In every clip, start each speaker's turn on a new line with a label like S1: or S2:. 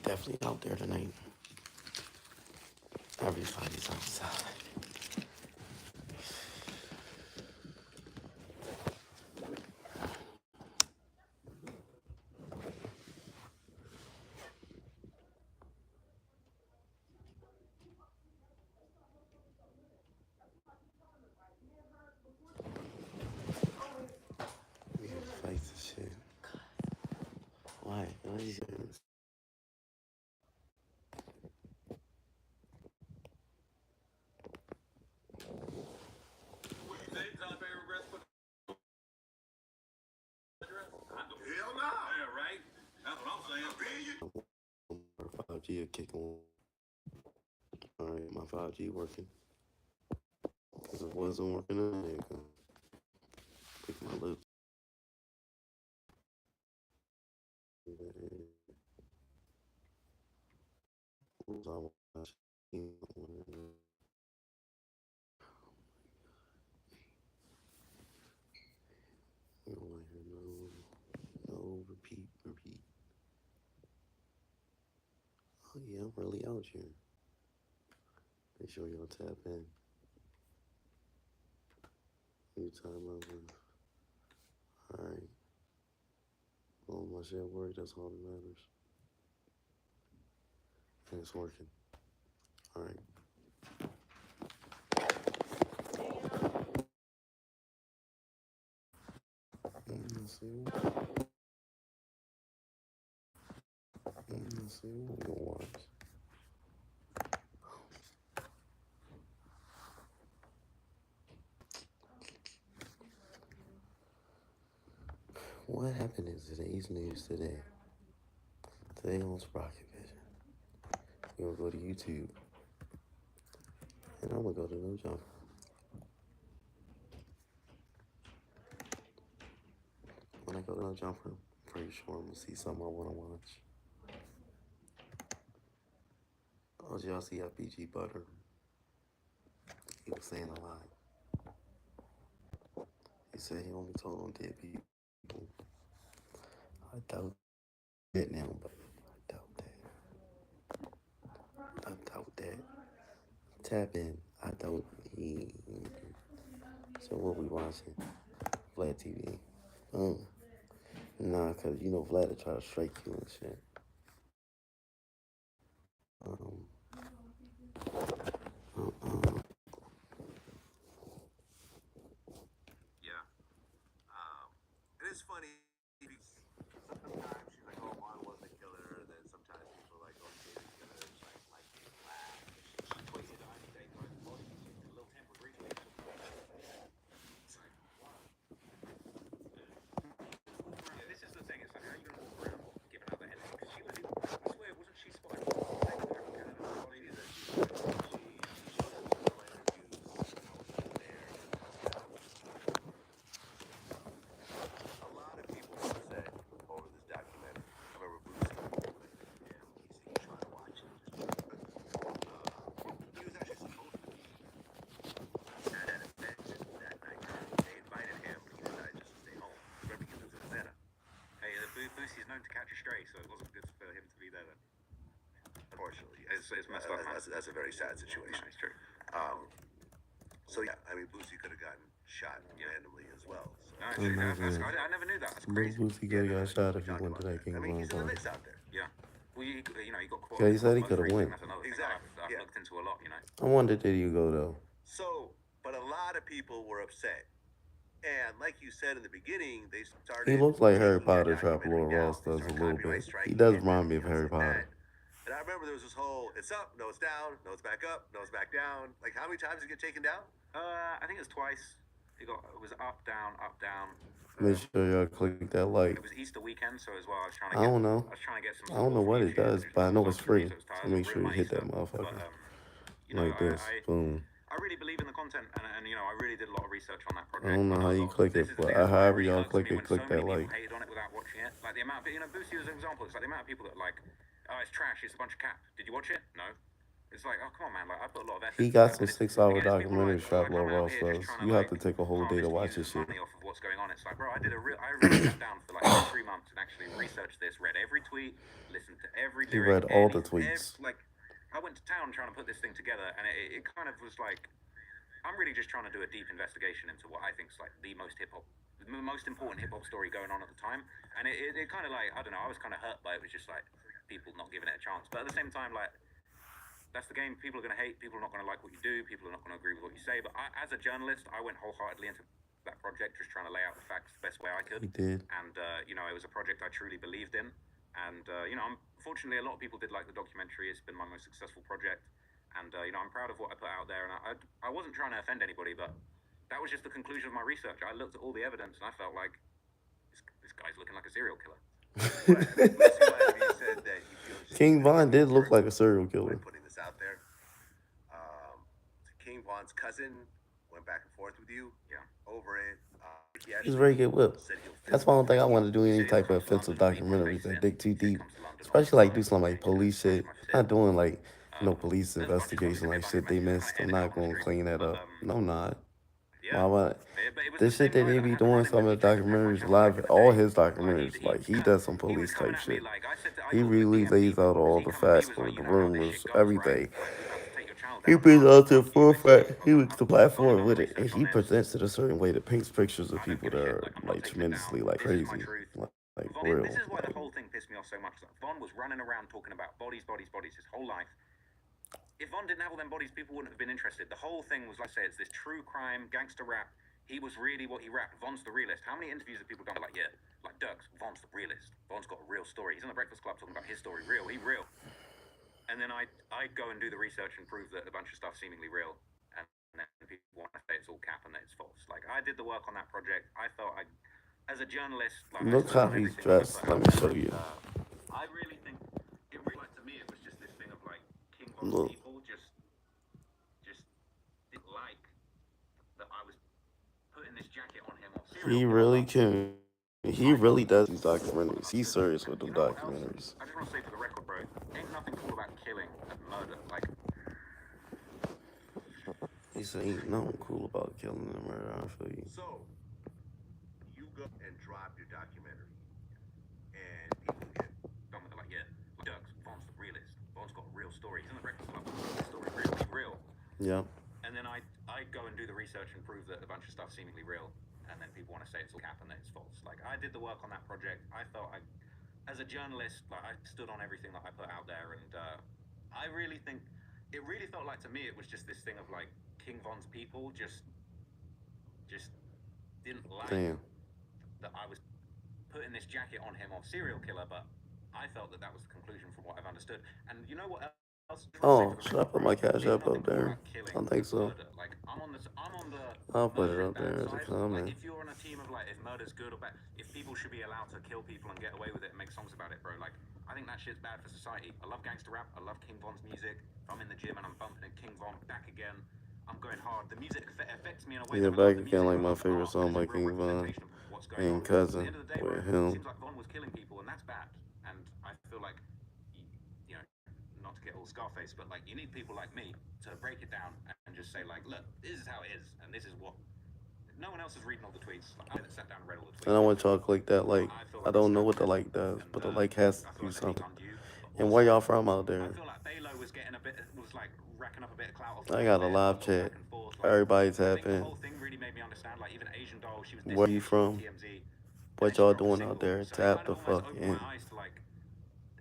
S1: definitely out there tonight. Everybody's outside. We have fights and shit. Why? What is it?
S2: Hell no. Yeah, right. That's what I'm saying.
S1: 5G are kicking. All right, my 5G working. Because it wasn't working, there you go. Pick my lips. What was I watching? No, repeat. Oh yeah, I'm really out here. Make sure y'all tap in. New time over. Alright. Well, my shit work, that's all that matters. And it's working. Alright. Let's see what we're gonna watch. What happened in today's news today? Today on Sprocket Vision. We're gonna go to YouTube. And I'm gonna go to No Jumper. When I go to No Jumper, I'm pretty sure I'm gonna see something I wanna watch. Oh, did y'all see FBG Butter? He was saying a lot. He said he only told on dead people. I doubt it now, but I doubt that. Tap in. I doubt he. So what we watching? Vlad TV. Nah, cause you know Vlad will try to strike you and shit.
S2: Yeah. It is funny. Sometimes she's like, "Oh, Juan wasn't a killer," and then sometimes people are like, "Oh, he did a killer." It's like being black. She twisted on anything. A little temper recently. It's like, wow. This is the thing. It's like, how are you gonna walk around giving out the head? Because she was, I swear, wasn't she spotted? Lucy's known to catch a stray, so it wasn't good for him to be there then. Unfortunately, it's messed up. That's a very sad situation. No, it's true. So yeah, I mean, Boosie could have gotten shot randomly as well. So. No, I never knew that. That's crazy.
S1: Boosie could have got shot if he went to that King of
S2: he's in the mix out there. Yeah. Well, he got caught.
S1: Yeah, he said he could have went.
S2: That's another thing I've looked into a lot, you know.
S1: I wonder did he go though.
S2: So, but a lot of people were upset. And like you said in the beginning, they started.
S1: He looks like Harry Potter, Trapper Lord Ross does a little bit. He does remind me of Harry Potter.
S2: And I remember there was this whole, it's up, no, it's down, no, it's back up, no, it's back down. Like, how many times did it get taken down? I think it was twice. It was up, down, up, down.
S1: Make sure y'all click that like.
S2: It was Easter weekend, so as well, I was trying to get some.
S1: I don't know what it does, but I know it's free. So make sure you hit that motherfucker. Like this. Boom.
S2: I really believe in the content, and you know, I really did a lot of research on that project.
S1: I don't know how you click it, but however y'all click it, click that like.
S2: Hated on it without watching it. Like the amount of, Boosie was an example. It's like the amount of people that like, oh, it's trash, it's a bunch of cap. Did you watch it? No. It's like, oh, come on, man. Like, I put a lot of effort
S1: He
S2: into
S1: got
S2: that.
S1: some
S2: And it's,
S1: 6 hour
S2: again, it's people
S1: documentaries
S2: like
S1: trapped
S2: I'm
S1: on
S2: out
S1: Raw
S2: here just
S1: Stuff.
S2: trying to,
S1: You have
S2: like,
S1: to take a whole day to
S2: harvest
S1: watch
S2: views
S1: this
S2: and
S1: shit.
S2: money off of what's going on. It's like, bro, I really sat down for like 2-3 months and actually researched this, read every tweet, listened to every
S1: He
S2: lyric,
S1: read all the tweets.
S2: like, I went to town trying to put this thing together, and it kind of was like, I'm really just trying to do a deep investigation into what I think is like the most important hip hop story going on at the time. And it kind of like, I don't know, I was kind of hurt by it. It was just like people not giving it a chance. But at the same time, like, that's the game. People are going to hate. People are not going to like what you do. People are not going to agree with what you say. But as a journalist, I went wholeheartedly into that project, just trying to lay out the facts the best way I could.
S1: He did.
S2: And, it was a project I truly believed in. And, unfortunately, a lot of people did like the documentary. It's been my most successful project. And, I'm proud of what I put out there. And I wasn't trying to offend anybody, but that was just the conclusion of my research. I looked at all the evidence and I felt like this guy's looking like a serial killer.
S1: King Von did look like a serial killer.
S2: Putting this out there. King Von's cousin went back and forth with you. Yeah. Over it.
S1: He's very good whip. That's why I don't think I want to do any type of offensive documentaries that dig too deep. Especially like do some like police shit. Not doing like police investigation like shit they missed. I'm not gonna clean that up. No, I'm not. Why would this shit that they be doing some of the documentaries live, all his documentaries, like he does some police type shit. He really lays out all the facts, the rumors, everything. He brings it out to the forefront. He makes the platform with it, and he presents it a certain way that paints pictures of people that are like tremendously like crazy, like real.
S2: This is why the whole thing pissed me off so much. That Von was running around talking about bodies his whole life. If Von didn't have all them bodies, people wouldn't have been interested. The whole thing was, like I say, it's this true crime gangster rap. He was really what he rapped. Von's the realist. How many interviews have people done like, yeah, like Dirks, Von's the realist. Von's got a real story. He's on the Breakfast Club talking about his story. Real, he real. And then I go and do the research and prove that a bunch of stuff seemingly real. And then people want to say it's all cap and that it's false. Like, I did the work on that project. I felt as a journalist, like,
S1: look how he's dressed. Let me show you.
S2: I really think it really, like, to me, it was just this thing of like King Von's people just didn't like that I was putting this jacket on him.
S1: He really can. He really does these documentaries. He's serious with them documentaries.
S2: I just want to say for the record, bro, ain't nothing cool about killing and murder. Like,
S1: he said ain't nothing cool about killing and murder. I feel you.
S2: So you go and drop your documentary, and people get done with it. Like, yeah, Dirks, Von's the realist. Von's got a real story. He's in the Breakfast Club. The story real.
S1: Yeah.
S2: And then I go and do the research and prove that a bunch of stuff seemingly real. And then people want to say it's all cap and that it's false. Like, I did the work on that project. I felt as a journalist, like, I stood on everything that I put out there. And I really think it really felt like, to me, it was just this thing of like King Von's people just didn't like that I was putting this jacket on him of serial killer. But I felt that was the conclusion from what I've understood. And you know what else?
S1: Oh, should I put my Cash App up there? I think so.
S2: Like, I'm on the
S1: I'll put it up there as a comment.
S2: Like, if you're on a team of like, if murder's good or bad, if people should be allowed to kill people and get away with it and make songs about it, bro, like, I think that shit's bad for society. I love gangster rap. I love King Von's music. If I'm in the gym and I'm bumping in King Von, back again, I'm going hard. The music affects me in a way.
S1: Yeah, back again, like my favorite song by King Von and Cousin with him.
S2: It seems like Von was killing people, and that's bad. And I feel like, not to get all Scarface, but like, you need people like me to break it down and just say like, look, this is how it is, and this is what. No one else is reading all the tweets. Like, I sat down and read all the tweets.
S1: And I want y'all to click that like. I don't know what the like does, but the like has to do something. And where y'all from out there?
S2: I feel like Balo was getting was like racking up a bit of clout.
S1: I got a live chat. Everybody's tapping.
S2: The whole thing really made me understand. Like, even Asian Doll, she was.
S1: Where you from? What y'all doing out there? Tap the fuck in.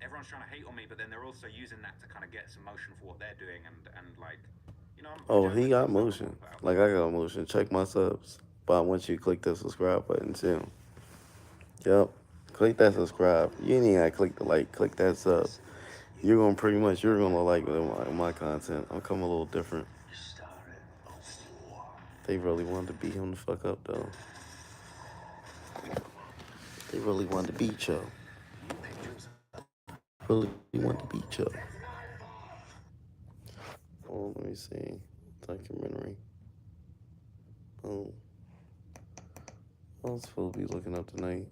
S2: Everyone's trying to hate on me, but then they're also using that to kind of get some motion for what they're doing, and like,
S1: oh, he got motion. Like, I got motion. Check my subs. But I want you to click the subscribe button too. Yep. Click that subscribe. You ain't even gotta click the like. Click that sub. You're gonna like my content. I'm coming a little different. They really wanted to beat him the fuck up though. They really wanted to beat you. Really want to beat you. Oh, let me see. Documentary. Oh. I was supposed to be looking up tonight.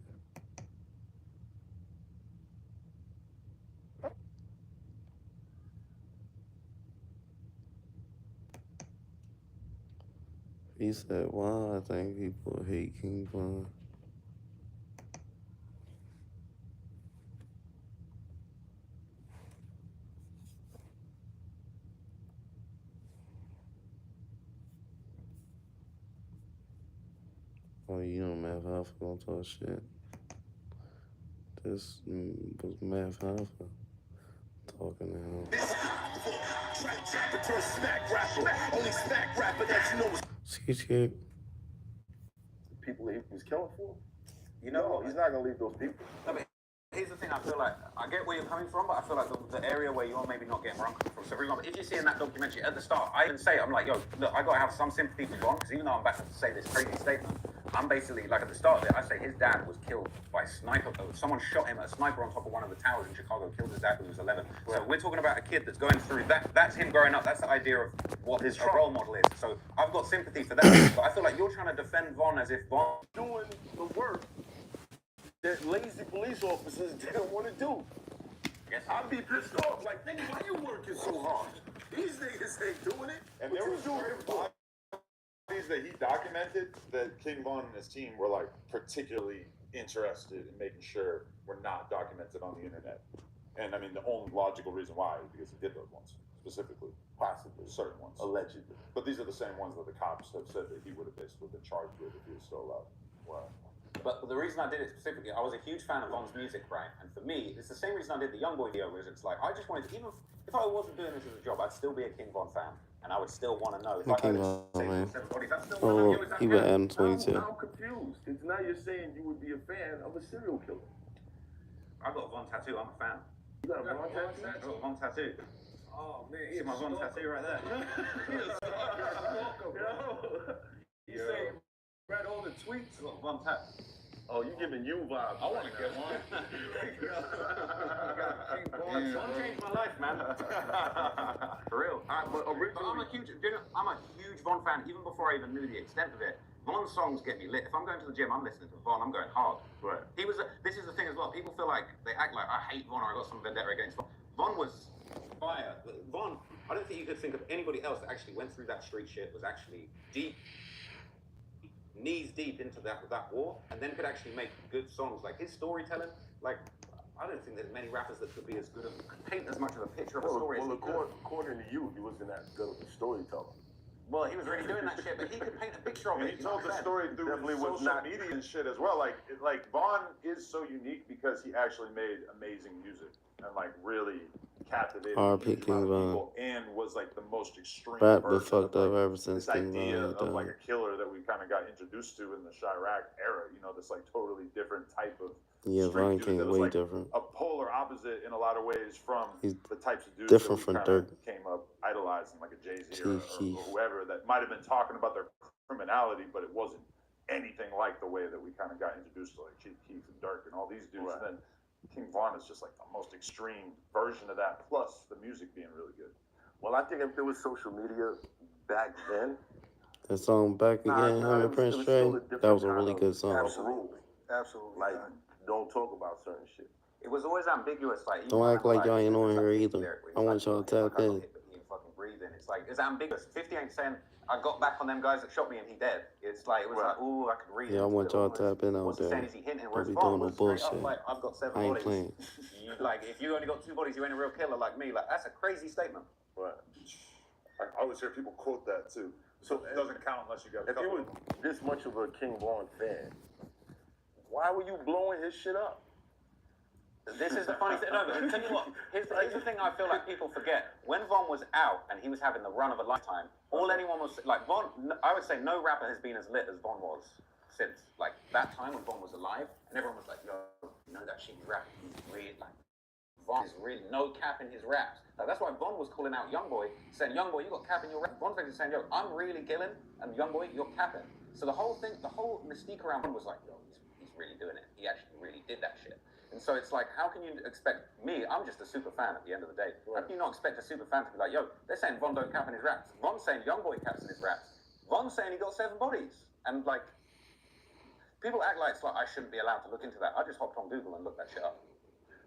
S1: He said, "Why I think people hate King Von." Oh, you know, Math Hoffa gonna talk shit. This was Math Hoffa talking to him. Cheesecake.
S3: People he was killing for? You know, he's not gonna leave those people.
S4: No, but here's the thing. I feel like I get where you're coming from, but I feel like the area where you're maybe not getting where I'm coming from. So, for example, if you see in that documentary at the start, I even say, I'm like, yo, look, I gotta have some sympathy for Von, because even though I'm back to say this crazy statement, I'm basically like at the start of it, I say his dad was killed by a sniper. Someone shot him, a sniper on top of one of the towers in Chicago, killed his dad when he was 11. So we're talking about a kid that's going through that. That's him growing up. That's the idea of what his role model is. So I've got sympathy for that. But I feel like you're trying to defend Von as if Von
S3: Doing the work that lazy police officers didn't want to do.
S4: Yes.
S3: I'd be pissed off. Like, nigga, why you working so hard? These niggas ain't doing it.
S5: And
S3: What
S5: there
S3: you
S5: was
S3: doing
S5: certain
S3: it for?
S5: bodies that he documented that King Von and his team were like particularly interested in making sure were not documented on the internet. And I mean, the only logical reason why is because he did those ones specifically, possibly certain ones,
S3: Allegedly.
S5: But these are the same ones that the cops have said that he would have basically been charged with if he was still alive.
S3: Wow.
S4: But the reason I did it specifically, I was a huge fan of Von's music, right? And for me, it's the same reason I did the Youngboy video, was it's like, I just wanted to, even if I wasn't doing this as a job, I'd still be a King Von fan. And I would still want to know. If
S1: King
S4: I
S1: Von, man.
S4: I'd still want to know, yo, is that
S1: He would
S4: him?
S1: add 22.
S3: I'm confused. Because now you're saying you would be a fan of a serial killer.
S4: I got a Von tattoo, I'm a fan.
S3: You got a Von tattoo?
S4: I got a Von tattoo.
S3: Oh, man.
S4: See my Von tattoo right there.
S3: You say read all the tweets?
S4: I got a Von tattoo.
S3: Oh, you giving you vibes.
S4: I want to get one. Von changed my life, man. For real.
S3: But
S4: But
S3: originally,
S4: I'm a huge Von fan, even before I even knew the extent of it. Von's songs get me lit. If I'm going to the gym, I'm listening to Von. I'm going hard.
S3: right.
S4: This is the thing as well. People feel like they act like I hate Von or I got some vendetta against Von. Von was fire. Von, I don't think you could think of anybody else that actually went through that street shit, was actually knees deep into that war, and then could actually make good songs. Like his storytelling, like I don't think there's many rappers that could be as good of, could paint as much of a picture of a story as he could.
S3: According to you, he wasn't that good of a storyteller.
S4: Well, he was really doing that shit, but he could paint a picture of
S5: And
S4: it.
S5: he
S4: you know
S5: told
S4: what
S5: the
S4: I'm
S5: story through
S3: Definitely was
S5: social
S3: not-
S5: media and shit as well. Like Vaughn is so unique because he actually made amazing music and like really captivated a
S1: R.I.P.
S5: huge amount
S1: King
S5: of
S1: Von.
S5: people and was like the most extreme
S1: Rap been
S5: version
S1: fucked
S5: of,
S1: up
S5: like,
S1: ever since
S5: this
S1: King
S5: idea
S1: Von
S5: of like
S1: died.
S5: a killer that we kind of got introduced to in the Chirac era. You know, this like totally different type of
S1: Yeah,
S5: street
S1: Von
S5: dude
S1: King
S5: that was
S1: way
S5: like
S1: different.
S5: a polar opposite in a lot of ways from
S1: He's
S5: the types of dudes
S1: different
S5: that we
S1: from
S5: kinda
S1: Dirk.
S5: came up idolizing, like a Jay-Z
S1: Chief Keef.
S5: or whoever that might have been talking about their criminality, but it wasn't anything like the way that we kind of got introduced to like Chief Keef and Dirk and all these dudes.
S3: Right.
S5: And then King Von is just like the most extreme version of that, plus the music being really good.
S3: Well, I think if there was social media back then,
S1: That song Back Again, him and Prince Trey, that was a really good song.
S3: Absolutely. Absolutely. Like, don't talk about certain shit.
S4: It was always ambiguous. Like
S1: Don't act like y'all ain't on here
S4: it's
S1: either.
S4: lyric where
S1: I
S4: it's
S1: want y'all to
S4: like,
S1: tap
S4: I got
S1: in.
S4: hit, but he ain't fucking breathing. It's like, it's ambiguous. 50 ain't saying, I got back on them guys that shot me and he dead. It's like, it was like, ooh, I could read
S1: Yeah, I
S4: into
S1: want
S4: it
S1: y'all
S4: almost.
S1: to tap in out
S4: What's he
S1: there.
S4: saying? Is he hinting?
S1: Don't
S4: Whereas
S1: be
S4: Von
S1: doing no
S4: was straight up
S1: bullshit.
S4: like, I've got 7
S1: I ain't
S4: bodies.
S1: playing.
S4: Like, if you only got 2 bodies, you ain't a real killer like me. Like, that's a crazy statement.
S3: Right.
S5: I always hear people quote that too. So it doesn't count unless you got a
S3: If you
S5: couple.
S3: were this much of a King Von fan, why were you blowing his shit up?
S4: This is the funny thing. No, but tell you what. Here's the thing I feel like people forget. When Von was out and he was having the run of a lifetime, all anyone was like Von. I would say no rapper has been as lit as Von was since like that time when Von was alive, and everyone was like, "Yo, you know that shit he's rapping? He's really like Von is really no cap in his raps." Like that's why Von was calling out Youngboy, saying, "Youngboy, you got cap in your rap." Von's basically saying, "Yo, I'm really killing, and Youngboy, you're capping." So the whole thing, the whole mystique around Von was like, "Yo, he's really doing it. He actually really did that shit." And so it's like, how can you expect me? I'm just a super fan at the end of the day. How can you not expect a super fan to be like, yo, they're saying Von don't cap in his raps. Von's saying Youngboy caps in his raps. Von's saying he got 7 bodies. And like, people act like it's like I shouldn't be allowed to look into that. I just hopped on Google and looked that shit up.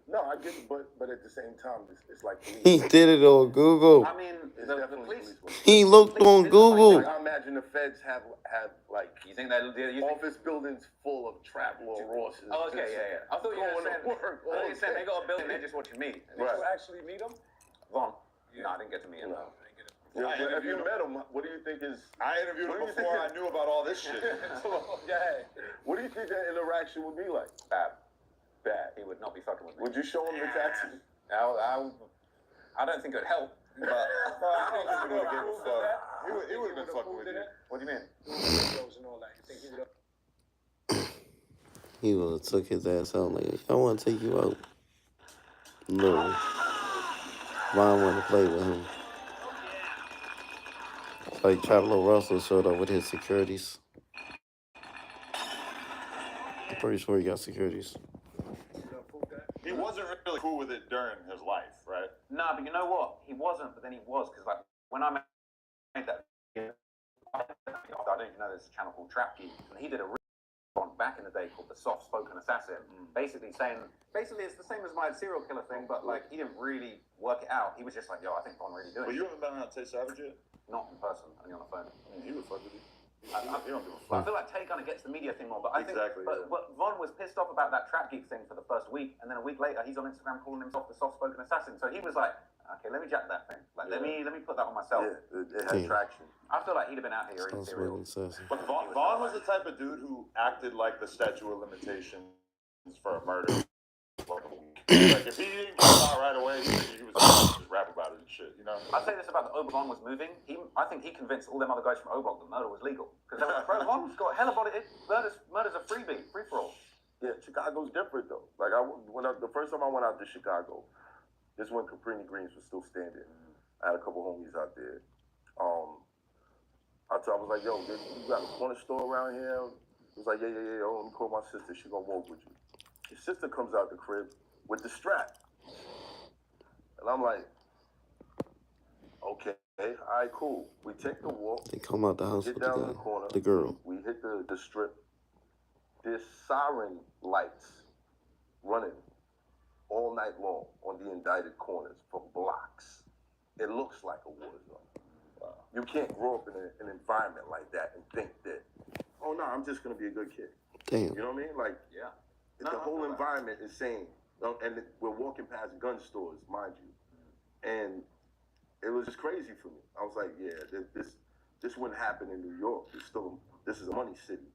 S3: No, I get it, but at the same time, it's like
S1: He did it on Google.
S4: I mean,
S3: It's
S4: the
S3: definitely
S4: police.
S3: police work.
S1: He looked on Google.
S3: Like, I imagine the feds have like
S4: You think that? You think,
S3: office buildings full of trap law Rosses.
S4: oh, okay, yeah. I thought you were
S3: Going to
S4: saying.
S3: work
S4: I thought you were saying they got a building. They're just watching me.
S3: Right.
S6: Did you actually meet him?
S4: Vaughn. No, I didn't get to meet him.
S3: No.
S4: No.
S3: Yeah, but if you met him, what do you think is?
S5: I interviewed
S3: What
S5: him
S3: do you
S5: before
S3: think-
S5: I knew about all this shit.
S6: Yeah.
S3: What do you think that interaction would be like?
S4: Bad.
S3: Bad.
S4: He would not be fucking with me.
S3: Would you show him the tattoo?
S4: I don't think it would help. But
S5: I don't think he would have given a fuck. He would have been fucking with you.
S4: what do you mean?
S6: Videos and all that. You think he would have?
S1: He would have took his ass out. Like, I want to take you out. Literally. Vaughn wanted to play with him. It's like Traveler Russell showed up with his securities. I'm pretty sure he got securities.
S5: He wasn't really cool with it during his life, right?
S4: No, but you know what? He wasn't, but then he was, because like when I made that video, I don't even know there's a channel called Trap Geek, and he did a one back in the day called The Soft Spoken Assassin, basically saying, it's the same as my serial killer thing, but like he didn't really work it out. He was just like, yo, I think Von really doing
S5: But
S4: it.
S5: you haven't been around Tay Savage yet?
S4: Not in person, only on the phone.
S5: I mean, he would fuck with you. He
S4: I
S5: don't give a
S4: I
S5: fuck.
S4: feel like Tay kind of gets the media thing more, but I think,
S5: Exactly,
S4: but Von was pissed off about that Trap Geek thing for the first week, and then a week later he's on Instagram calling himself the Soft Spoken Assassin. So he was like, okay, let me jack that thing. Like, let me put that on myself.
S3: Yeah, it had traction.
S4: I feel like he'd have been out here eating
S1: Sounds
S4: cereal.
S1: really assassin.
S5: But Vaughn was the type of dude who acted like the statute of limitations for a murder. Like if he didn't get out right away, he was just rap about it and shit, you know?
S4: I'd say this about the Von was moving. I think he convinced all them other guys from Obok that murder was legal. Because they were like, bro, Von's got hell about it. Murder's a freebie, free for all.
S3: Yeah, Chicago's different though. Like the first time I went out to Chicago, this when Caprini Greens was still standing. I had a couple homies out there. I was like, yo, you got a corner store around here? He was like, yeah. Oh, let me call my sister. She gonna walk with you. His sister comes out the crib with the strap. And I'm like, okay, all right, cool. We take the walk.
S1: They come out the house
S3: Get
S1: with the
S3: down
S1: guy,
S3: the corner.
S1: the girl.
S3: We hit the strip. There's siren lights running all night long on the indicted corners for blocks. It looks like a war zone. Wow. You can't grow up in an environment like that and think that, oh no, I'm just gonna be a good kid.
S1: Damn.
S3: You know what I mean? Like,
S4: Yeah.
S3: the whole environment is saying, and we're walking past gun stores, mind you, and it was just crazy for me. I was like, yeah, this wouldn't happen in New York. This is a money city.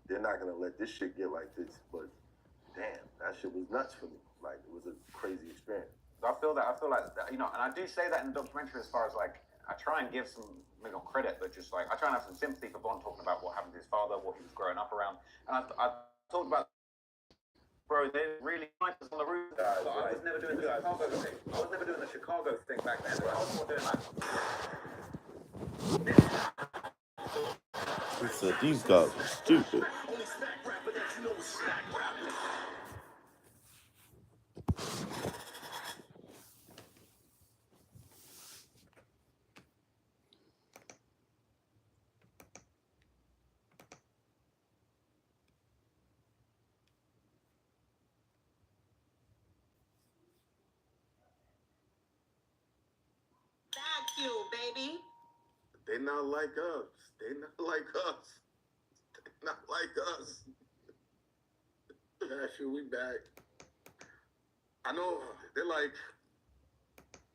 S3: They're not gonna let this shit get like this. But damn, that shit was nuts for me. Like, it was a crazy experience.
S4: I feel like, and I do say that in the documentary as far as like, I try and give some, maybe not credit, but just like, I try and have some sympathy for Von talking about what happened to his father, what he was growing up around. And I talked about, bro, they really liked us on the roof. But I was never doing the Chicago thing. I was never doing the Chicago thing back then. I was more doing like,
S1: He said, these guys are stupid.
S7: Vacuum, baby.
S3: They not like us. They not like us. They not like us. Yeah, sure, we back. I know they're like,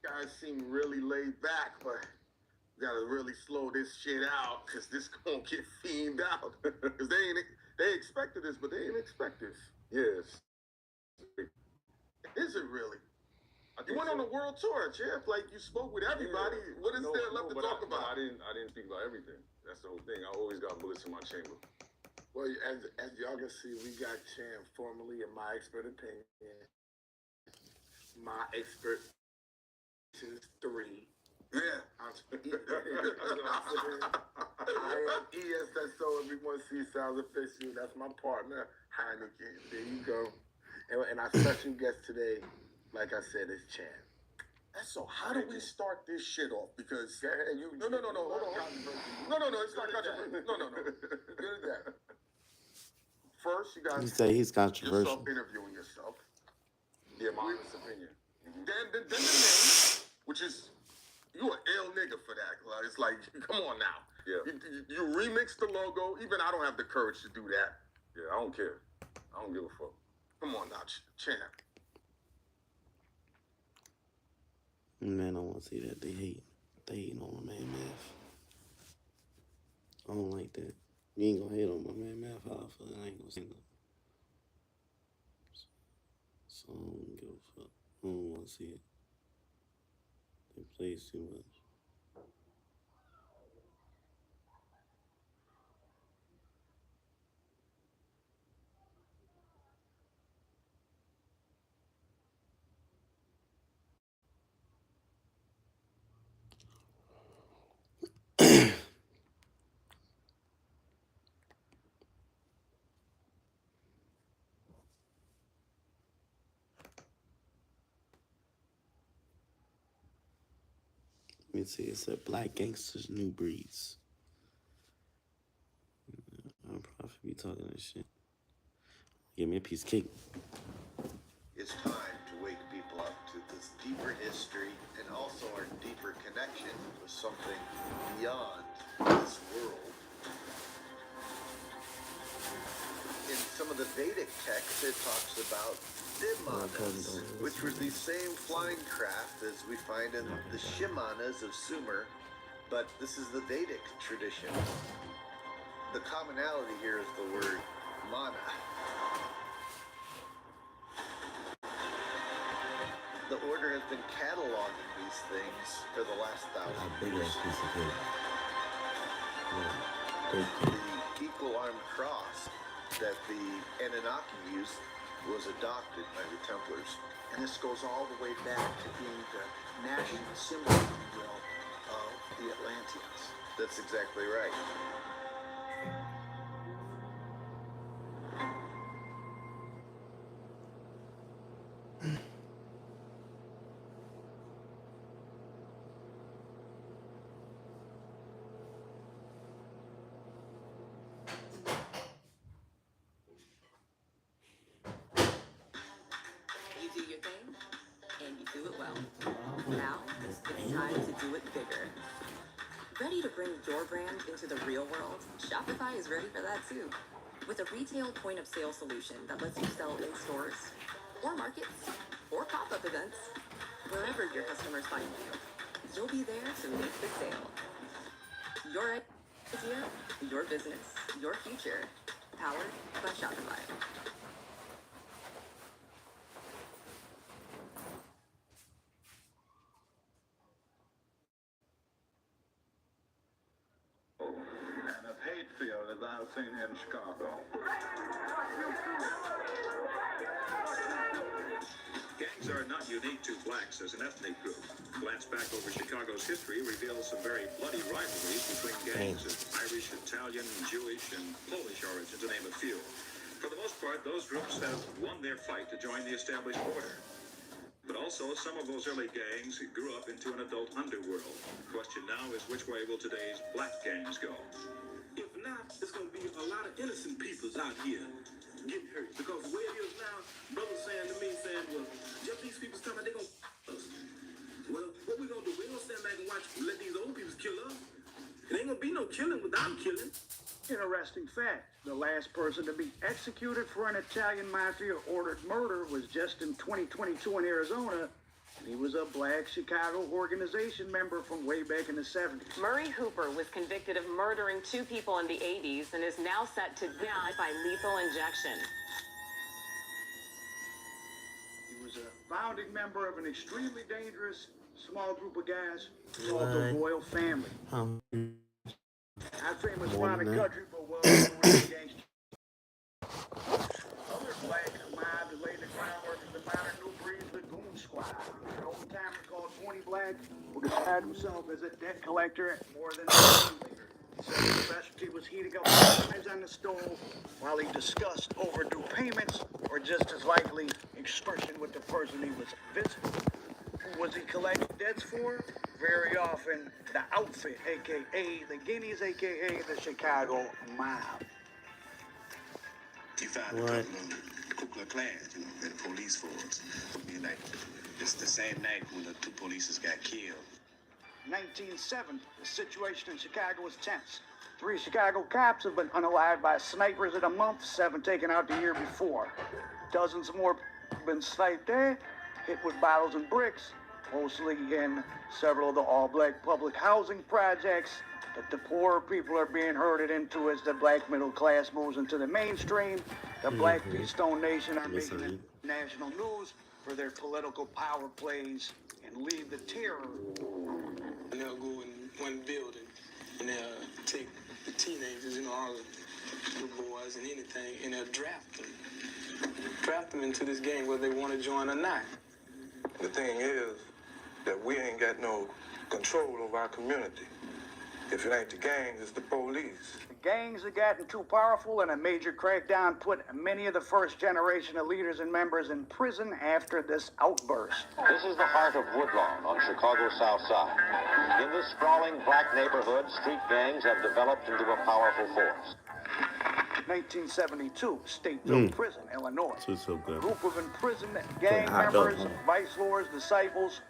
S3: guys seem really laid back, but we gotta really slow this shit out, cause this gonna get fiend out. Cause they expected this, but they didn't expect this. Yes. Is it really? You went on a world tour, Jeff. Like, you spoke with everybody. Yeah. What is there left to talk about?
S8: I didn't speak about everything. That's the whole thing. I always got bullets in my chamber.
S3: Well, as y'all can see, we got Chan formally, in my expert opinion. My expert is 3. Yeah. I am ES, that's so everyone sees sounds official. That's my partner, Heineken. There you go. And our special guest today, like I said, is Chan. So how do we start this shit off? Because no, hold on. No, it's not controversial. No. Good at that. First, you got
S1: He said he's
S3: yourself
S1: controversial.
S3: interviewing yourself.
S8: Yeah, my honest opinion.
S7: Then the name, which is you an ill nigga for that. Like, it's like, come on now.
S8: Yeah.
S7: You remix the logo. Even I don't have the courage to do that.
S8: Yeah, I don't care. I don't give a fuck.
S7: Come on now, champ.
S1: Man, I want to see that. They hating on my man Math. I don't like that. You ain't gonna hate on my man Math. How I feel, I ain't gonna say nothing. So I don't give a fuck. I don't want to see it. They plays too much. Let me see. It said Black Gangsters, New Breeds. I'll probably be talking that shit. Give me a piece of cake.
S2: It's time to wake people up to this deeper history and also our deeper connection with something beyond this world. In some of the Vedic texts, it talks about Vimanas, which were the same flying craft as we find in the Shimanas of Sumer, but this is the Vedic tradition. The commonality here is the word mana. The order has been cataloging these things for the last 1,000
S1: Big
S2: years.
S1: ass piece of cake. Yeah. Great cake.
S2: The equal armed cross that the Anunnaki used was adopted by the Templars.
S9: And this goes all the way back to being the national symbol, if you will, of the Atlanteans.
S2: That's exactly right.
S10: You do your thing, and you do it well. Now, it's time to do it bigger. Ready to bring your brand into the real world? Shopify is ready for that too. With a retail point of sale solution that lets you sell in stores, or markets, or pop-up events, wherever your customers find you, you'll be there to make the sale. Your idea, your business, your future, powered by Shopify.
S7: And of Hatfield, as I've seen in Chicago.
S11: Gangs are not unique to blacks as an ethnic group. Glance back over Chicago's history reveals some very bloody rivalries between gangs of Irish, Italian, Jewish, and Polish origin, to name a few. For the most part, those groups have won their fight to join the established order. But also, some of those early gangs grew up into an adult underworld. The question now is, which way will today's black gangs go?
S12: If not, it's going to be a lot of innocent peoples out here getting hurt. Because the way it is now, brothers saying to me, well, just these people's coming, they're going to us. Well, what we going to do? We're going to stand back and watch, let these old people kill us. It ain't going to be no killing without killing.
S9: Interesting fact. The last person to be executed for an Italian mafia-ordered murder was just in 2022 in Arizona. And he was a black Chicago organization member from way back in the 70s.
S10: Murray Hooper was convicted of murdering 2 people in the 80s and is now set to die by lethal injection.
S9: He was a founding member of an extremely dangerous small group of guys called the Royal Family. Not famous around the country, but well-known gangsters. Other black mob that laid the groundwork is the modern New Breed, the Goon Squad. An old-timer called 20 Black, who described himself as a debt collector more than a team leader. He said his specialty was heating up knives on the stove while he discussed overdue payments, or just as likely, extortion with the person he was visiting. Who was he collecting debts for? Very often, the outfit, a.k.a. the Guineas, a.k.a. the Chicago Mob.
S12: You found a couple of
S13: nuclear class, in the police force. Like, it's the same night when the 2 police got killed.
S9: 1970, the situation in Chicago was tense. 3 Chicago cops have been unalived by snipers in a month, 7 taken out the year before. Dozens more have been sniped there, hit with bottles and bricks, mostly in several of the all-black public housing projects that the poor people are being herded into as the black middle class moves into the mainstream. The Black Keystone Nation are making the national news for their political power plays and leave the terror.
S12: And they'll go in one building and they'll take the teenagers, all the boys and anything, and they'll draft them into this gang whether they want to join or not.
S13: The thing is that we ain't got no control over our community. If it ain't the gangs, it's the police.
S9: The gangs have gotten too powerful, and a major crackdown put many of the first generation of leaders and members in prison after this outburst.
S14: This is the heart of Woodlawn on Chicago's South Side. In this sprawling black neighborhood, street gangs have developed into a powerful force.
S9: 1972, Stateville Prison, Illinois.
S1: So good.
S9: Group of imprisoned gang members, vice lords, disciples,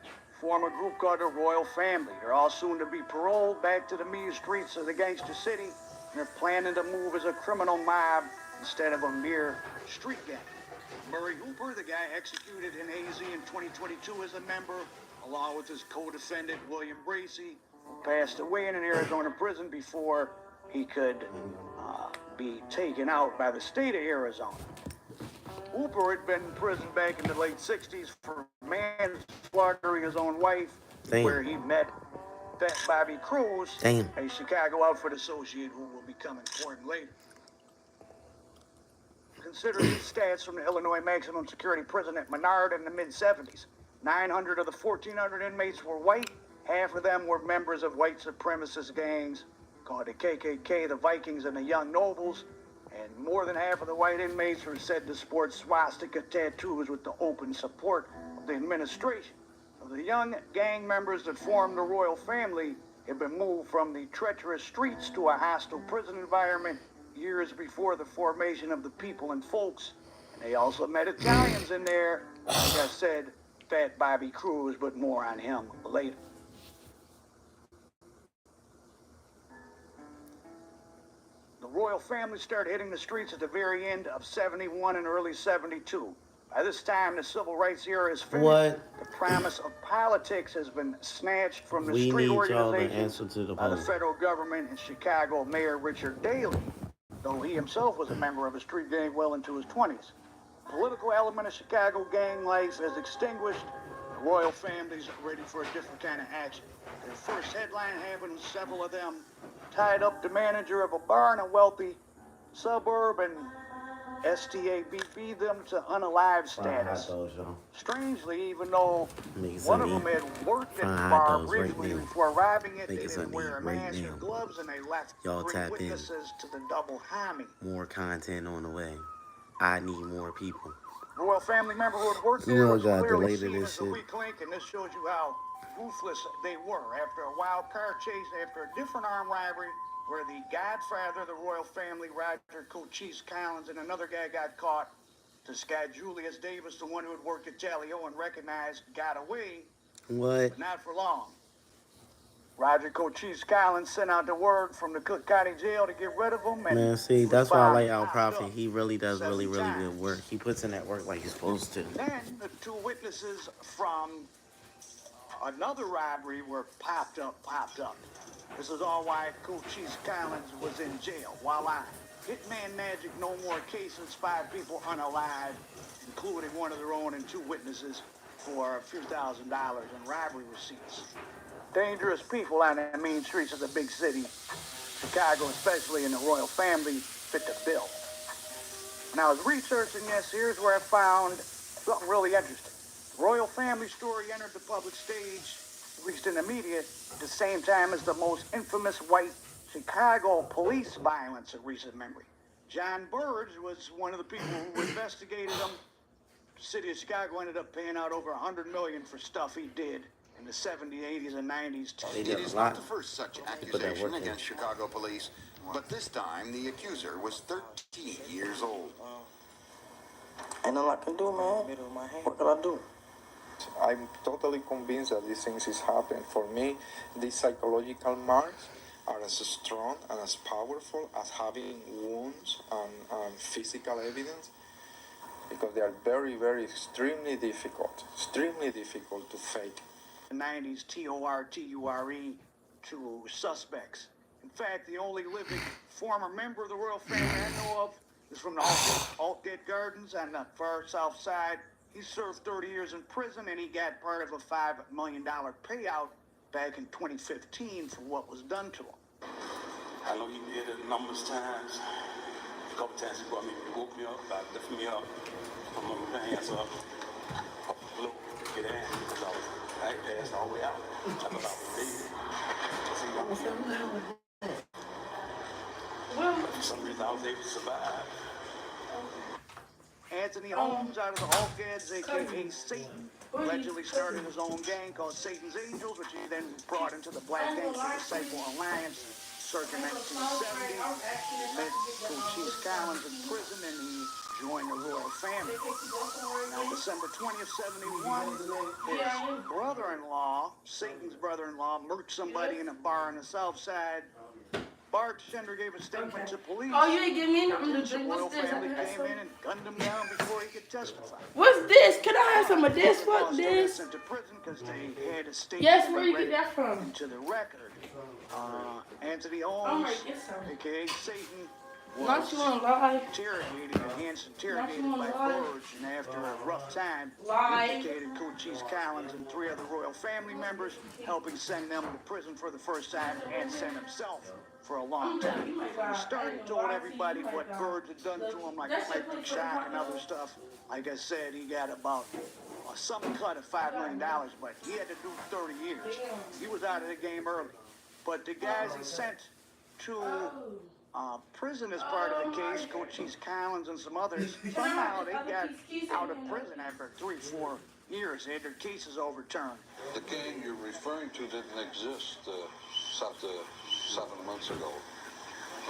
S9: form a group called the Royal Family. They're all soon to be paroled back to the mean streets of the gangster city, and they're planning to move as a criminal mob instead of a mere street gang. Murray Hooper, the guy executed in AZ in 2022 as a member, along with his co-defendant William Bracey, who passed away in an Arizona prison before he could be taken out by the state of Arizona. Hooper had been in prison back in the late 60s for manslaughtering his own wife, where he met Fat Bobby Cruz, a Chicago outfit associate who will become important later. Consider these stats from the Illinois maximum security prison at Menard in the mid-70s. 900 of the 1,400 inmates were white. Half of them were members of white supremacist gangs called the KKK, the Vikings, and the Young Nobles. And more than half of the white inmates were said to sport swastika tattoos with the open support of the administration. So the young gang members that formed the Royal Family had been moved from the treacherous streets to a hostile prison environment years before the formation of the People and Folks. And they also met Italians in there, like I said, Fat Bobby Cruz, but more on him later. The Royal Family started hitting the streets at the very end of 71 and early 72. By this time, the civil rights era is finished. The promise of politics has been snatched from the street organization by the federal government and Chicago Mayor Richard Daley, though he himself was a member of a street gang well into his 20s. The political element of Chicago gang life is extinguished. The Royal Family's ready for a different kind of action. Their first headline happened with several of them tied up the manager of a bar in a wealthy suburb and STABB them to unalive status. Strangely, even though one of them had worked at the bar briefly before robbing it, they didn't wear a mask or gloves, and they left 3 witnesses to the double homie.
S1: More content on the way. I need more people.
S9: Royal Family member who had worked there was clearly seen as a weak link, and this shows you how ruthless they were. After a wild car chase, after a different armed robbery, where the godfather of the Royal Family, Roger Cochise Collins, and another guy got caught, this guy Julius Davis, the one who had worked at Jaleo and recognized, got away. But not for long. Roger Cochise Collins sent out the word from the Cook County Jail to get rid of him. And
S1: man, see, that's why I like Al Prophet. He really does really good work. He puts in that work like he's supposed to.
S9: Then the 2 witnesses from another robbery were popped up. This is all why Cochise Collins was in jail. Voila. Hitman magic, no more cases, 5 people unalive, including one of their own and 2 witnesses for a few $1,000s in robbery receipts. Dangerous people on the mean streets of the big city. Chicago, especially in the Royal Family, fit the bill. When I was researching this, here's where I found something really interesting. The Royal Family story entered the public stage, at least in the media, at the same time as the most infamous white Chicago police violence of recent memory. John Burge was one of the people who investigated them. The city of Chicago ended up paying out over $100 million for stuff he did in the 70s, 80s, and 90s.
S15: It is not the first such accusation against Chicago police, but this time the accuser was 13 years old.
S13: Ain't nothing I can do, man. What can I do?
S16: I'm totally convinced that these things is happening. For me, these psychological marks are as strong and as powerful as having wounds and physical evidence, because they are very, very extremely difficult to fake.
S9: The 90s, Torture to suspects. In fact, the only living former member of the royal family I know of is from the Altgate Gardens on the far south side. He served 30 years in prison, and he got part of a $5 million payout back in 2015 for what was done to him.
S12: I know you did it numerous times. A couple times you brought me, you woke me up, lifted me up, put my hands up, blew, get in, because I passed all the way out. I thought I was dead. For some reason I was able to survive.
S9: Anthony Holmes out of the Hawkheads, a.k.a. Satan, allegedly started his own gang called Satan's Angels, which he then brought into the Black Gangster Disciple Alliance circa 1970. He met Cochise Collins in prison, and he joined the royal family. Now, December 20th, 71, his brother-in-law, Satan's brother-in-law, murked somebody in a bar on the south side. Bartender gave a statement to police.
S17: Oh, you ain't give me nothing to drink.
S9: The royal
S17: What's this?
S9: family came in and gunned him down before he could testify.
S17: What's this? Can I have some of this? Fuck this.
S9: Sent to prison because they had a statement.
S17: Yes, where you get that from?
S9: To the record. Anthony Holmes, aka Satan, was interrogated, enhanced interrogated by Burge, and after a rough time, he indicated Cochise Collins and 3 other royal family members, helping send them to prison for the first time and send himself for a long time. He started told everybody what Burge had done to him, like electric shock and other stuff. Like I said, he got about some cut of $5 million, but he had to do 30 years. He was out of the game early. But the guys he sent to prison as part of the case, Cochise Collins and some others, somehow they got out of prison after 3-4 years. They had their cases overturned.
S13: The gang you're referring to didn't exist 7 months ago.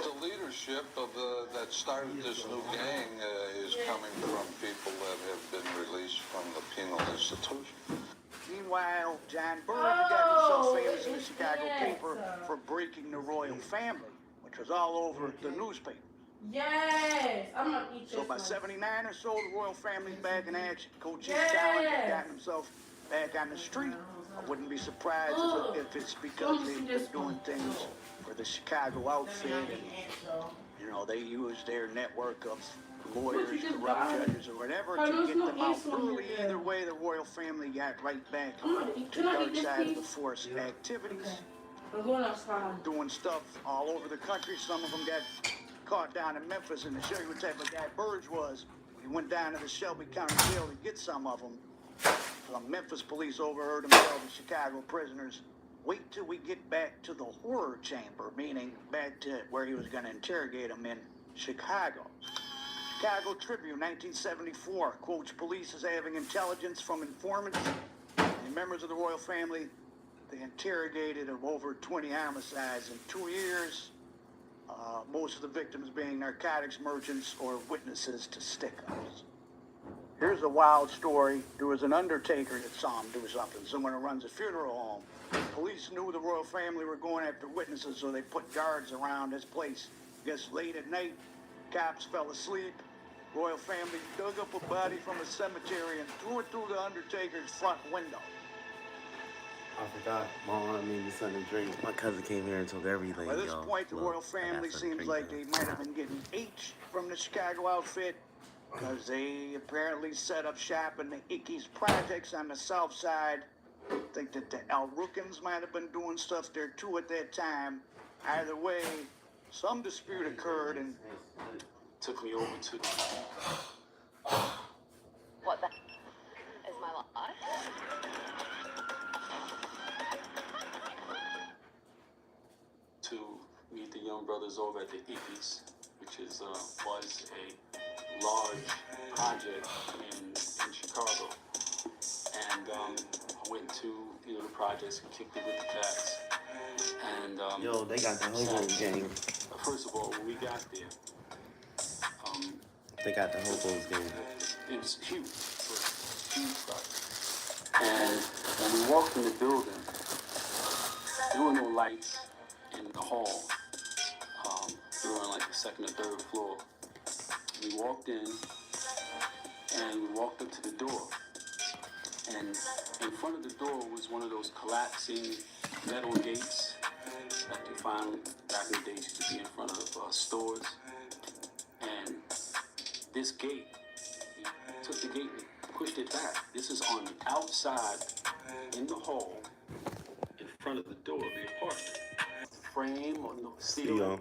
S13: The leadership of that started this new gang is coming from people that have been released from the penal institution.
S9: Meanwhile, John Burge got himself famous in the Chicago paper for breaking the royal family, which was all over the newspaper.
S17: Yes, I'm gonna eat this.
S9: So by 79 or so, the royal family's back in action. Cochise Collins had gotten himself back on the street. I wouldn't be surprised if it's because they've been doing things for the Chicago outfit, and you know, they use their network of lawyers, corrupt judges, or whatever to get them out early. Either way, the royal family got right back to the dark side of the force activities, doing stuff all over the country. Some of them got caught down in Memphis, and to show you what type of guy Burge was, he went down to the Shelby County Jail to get some of them. Some Memphis police overheard him tell the Chicago prisoners, "Wait till we get back to the horror chamber," meaning back to where he was going to interrogate them in Chicago. Chicago Tribune, 1974, quotes police as having intelligence from informants and members of the royal family. They interrogated of over 20 homicides in 2 years, most of the victims being narcotics merchants or witnesses to stick-ups. Here's a wild story. There was an undertaker that saw him do something, someone who runs a funeral home. Police knew the royal family were going after witnesses, so they put guards around his place. I guess late at night, cops fell asleep. Royal family dug up a body from a cemetery and threw it through the undertaker's front window.
S1: I forgot. Mom wanted me to send a drink. My cousin came here and took everything.
S9: By this point, the royal family seems like they might have been getting H from the Chicago outfit, because they apparently set up shop in the Ickes projects on the south side. I think that the Al Rookins might have been doing stuff there too at that time. Either way, some dispute occurred and
S12: took me over to
S10: What the is my life?
S12: to meet the young brothers over at the Ickes, which is was a large project in Chicago. And I went to the projects and kicked it with the cats. And
S1: yo, they got the Hobos gang.
S12: First of all, when we got there,
S1: They got the Hobos gang.
S18: It was huge. It was a huge project. And when we walked in the building, there were no lights in the hall. We were on like the second or third floor. We walked in, and we walked up to the door. And in front of the door was one of those collapsing metal gates that you find back in the days used to be in front of stores. And this gate, he took the gate and pushed it back. This is on the outside in the hall in front of the door of the apartment. Frame on the ceiling